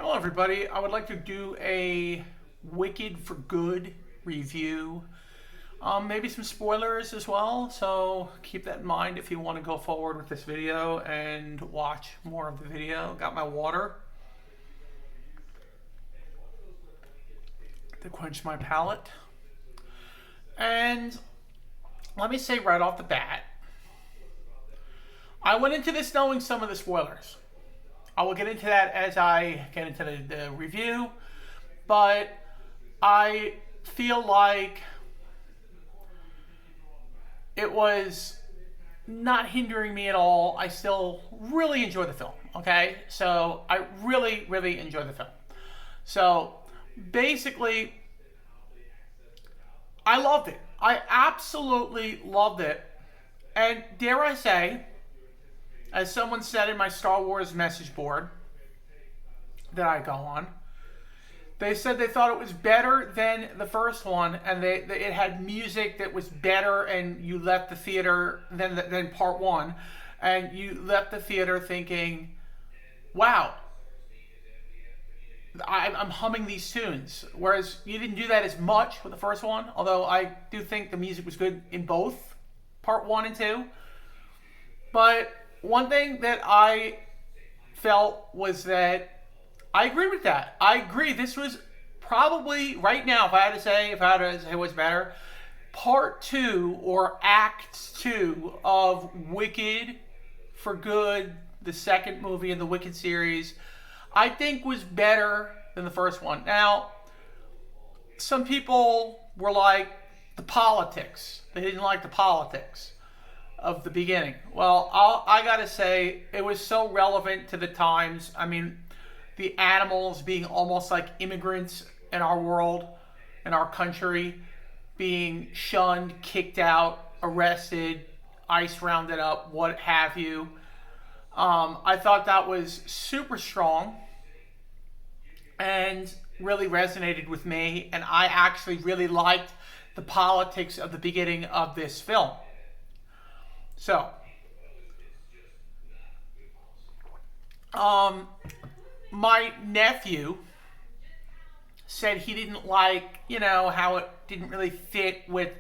Hello, everybody. I would like to do a Wicked for Good review. Maybe some spoilers as well, so keep that in mind if you want to go forward with this video and watch more of the video. Got my water to quench my palate. And let me say right off the bat, I went into this knowing some of the spoilers. I will get into that as I get into the review, but I feel like it was not hindering me at all. I still really enjoy the film, okay? So I really, really enjoy the film. So basically, I loved it. I absolutely loved it. And dare I say, as someone said in my Star Wars message board that I go on, they said they thought it was better than the first one, and it had music that was better, and you left the theater than part one, and you left the theater thinking, wow, I'm humming these tunes. Whereas you didn't do that as much with the first one, although I do think the music was good in both part one and two. But one thing that I felt was that I agree with that. I agree. This was probably, right now, if I had to say what's better, part two or act two of Wicked for Good, the second movie in the Wicked series, I think was better than the first one. Now, some people were like, the politics. They didn't like the politics of the beginning. Well, I gotta say, it was so relevant to the times. I mean, the animals being almost like immigrants in our world, in our country, being shunned, kicked out, arrested, ICE rounded up, what have you. I thought that was super strong and really resonated with me, and I actually really liked the politics of the beginning of this film. So, my nephew said he didn't like, how it didn't really fit with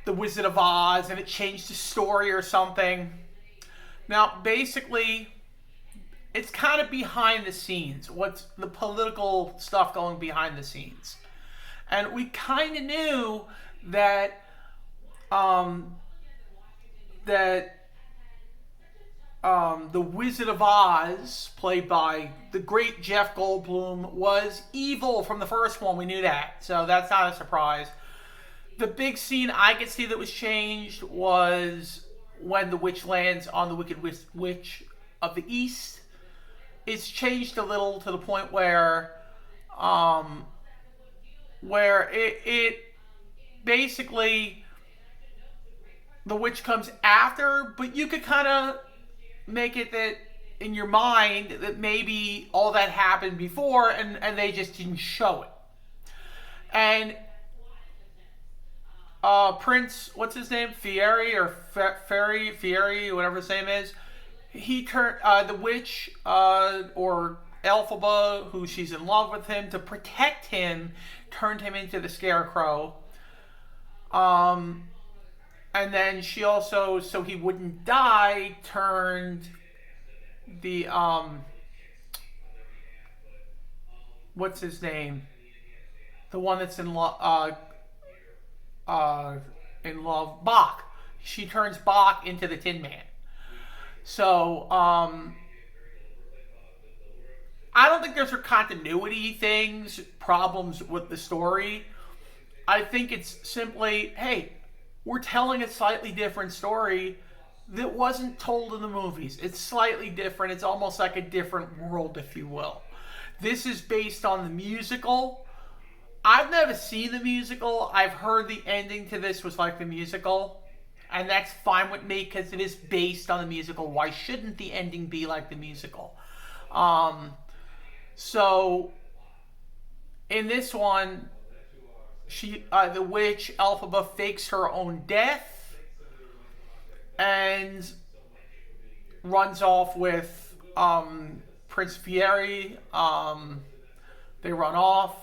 The Wizard of Oz and it changed the story or something. Now, basically, it's kind of behind the scenes. What's the political stuff going behind the scenes? And we kind of knew that, the Wizard of Oz, played by the great Jeff Goldblum, was evil from the first one. We knew that, so that's not a surprise. The big scene I could see that was changed was when the witch lands on the Wicked Witch of the East. It's changed a little to the point where it basically, the witch comes after, but you could kind of make it that in your mind that maybe all that happened before and they just didn't show it. And Prince, what's his name? Fieri or Fieri, whatever his name is. He turned the witch or Elphaba, who she's in love with him, to protect him, turned him into the Scarecrow. And then she also, so he wouldn't die, turned the, what's his name? The one that's in love, Bach. She turns Bach into the Tin Man. So, I don't think there's continuity things, problems with the story. I think it's simply, hey, we're telling a slightly different story that wasn't told in the movies. It's slightly different. It's almost like a different world, if you will. This is based on the musical. I've never seen the musical. I've heard the ending to this was like the musical. And that's fine with me because it is based on the musical. Why shouldn't the ending be like the musical? So, in this one, the witch Elphaba fakes her own death and runs off with Prince Fieri. They run off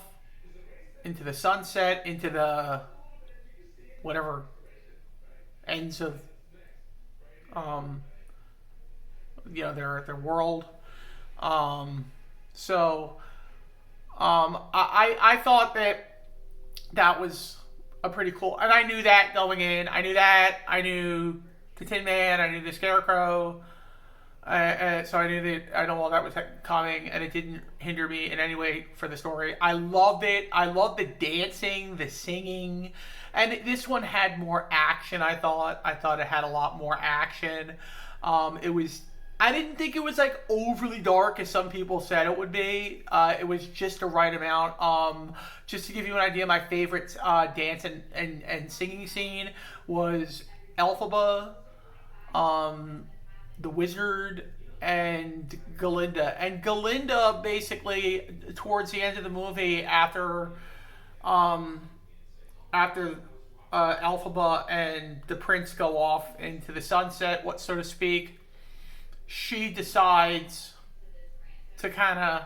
into the sunset, into the whatever ends of um, their world. So I thought that was a pretty cool, and I knew that going in. I knew that. I knew the Tin Man. I knew the Scarecrow. So I knew that I know all that was coming, and it didn't hinder me in any way for the story. I loved it. I loved the dancing, the singing, and this one had more action. I thought it had a lot more action. It was. I didn't think it was like overly dark as some people said it would be. It was just the right amount. Just to give you an idea, my favorite dance and singing scene was Elphaba, the Wizard, and Galinda. And Galinda basically towards the end of the movie, after Elphaba and the Prince go off into the sunset, what so to speak, she decides to kind of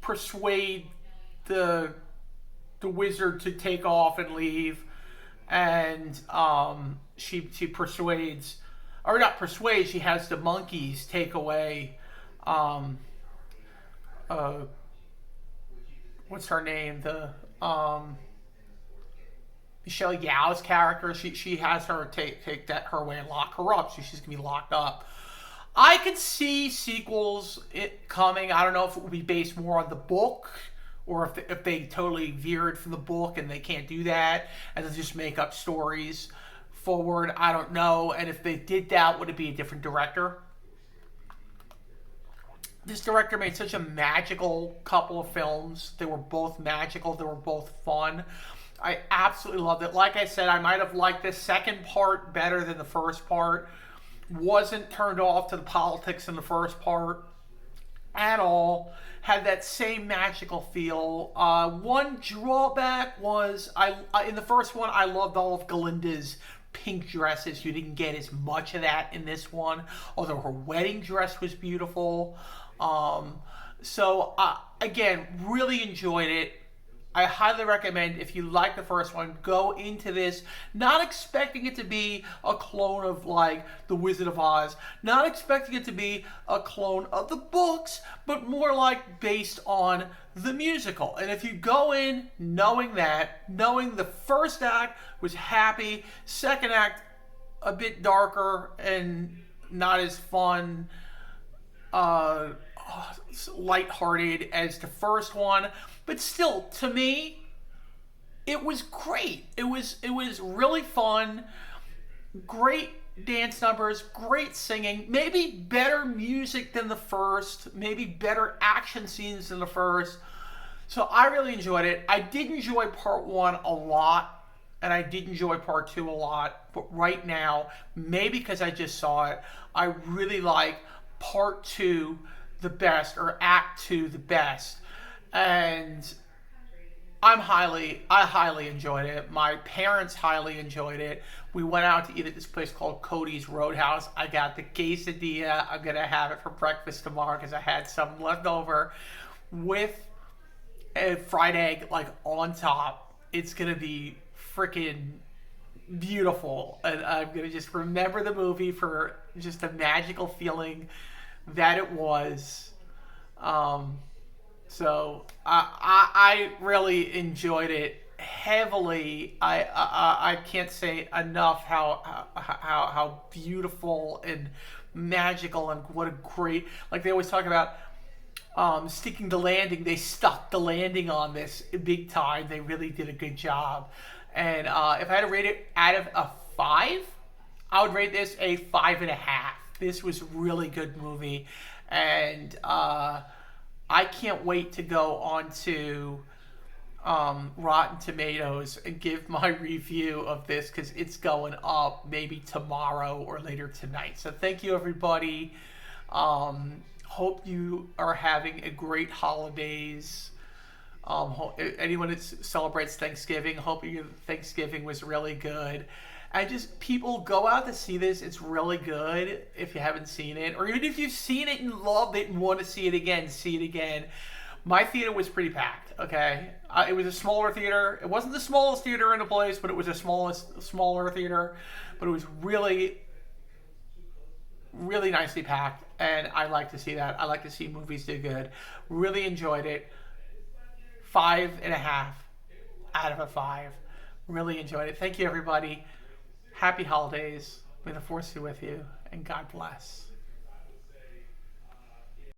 persuade the wizard to take off and leave, and she persuades, or not persuades, she has the monkeys take away what's her name, the Michelle Yeoh's character. She has her take that her away and lock her up, so she's gonna be locked up. I could see sequels coming. I don't know if it will be based more on the book, or if they totally veered from the book and they can't do that and they just make up stories forward. I don't know. And if they did that, would it be a different director? This director made such a magical couple of films. They were both magical. They were both fun. I absolutely loved it. Like I said, I might have liked the second part better than the first part. Wasn't turned off to the politics in the first part at all. Had that same magical feel. One drawback was in the first one, I loved all of Galinda's pink dresses. You didn't get as much of that in this one, although her wedding dress was beautiful. So again, really enjoyed it. I highly recommend, if you like the first one, go into this not expecting it to be a clone of like The Wizard of Oz, not expecting it to be a clone of the books, but more like based on the musical. And if you go in knowing the first act was happy, second act a bit darker and not as fun, lighthearted as the first one, but still, to me, it was great. It was really fun. Great dance numbers, great singing, maybe better music than the first, maybe better action scenes than the first. So I really enjoyed it. I did enjoy part one a lot, and I did enjoy part two a lot. But right now, maybe because I just saw it, I really like part two the best, or act two the best. And I highly enjoyed it. My parents highly enjoyed it. We went out to eat at this place called Cody's Roadhouse. I got the quesadilla. I'm going to have it for breakfast tomorrow because I had some left over with a fried egg like on top. It's going to be freaking beautiful. And I'm going to just remember the movie for just the magical feeling that it was. So I really enjoyed it heavily. I can't say enough how beautiful and magical, and what a great, like they always talk about sticking the landing. They stuck the landing on this big time. They really did a good job. And if I had to rate it out of a 5, I would rate this a 5.5. This was a really good movie, and I can't wait to go on to Rotten Tomatoes and give my review of this, because it's going up maybe tomorrow or later tonight. So thank you, everybody. Hope you are having a great holidays. Anyone that celebrates Thanksgiving, hope your Thanksgiving was really good. And just people go out to see this. It's really good if you haven't seen it. Or even if you've seen it and loved it and want to see it again, see it again. My theater was pretty packed, okay? It was a smaller theater. It wasn't the smallest theater in the place, but it was a smaller theater. But it was really, really nicely packed. And I like to see that. I like to see movies do good. Really enjoyed it. 5.5 out of a 5. Really enjoyed it. Thank you, everybody. Happy holidays. May the force be with you. And God bless.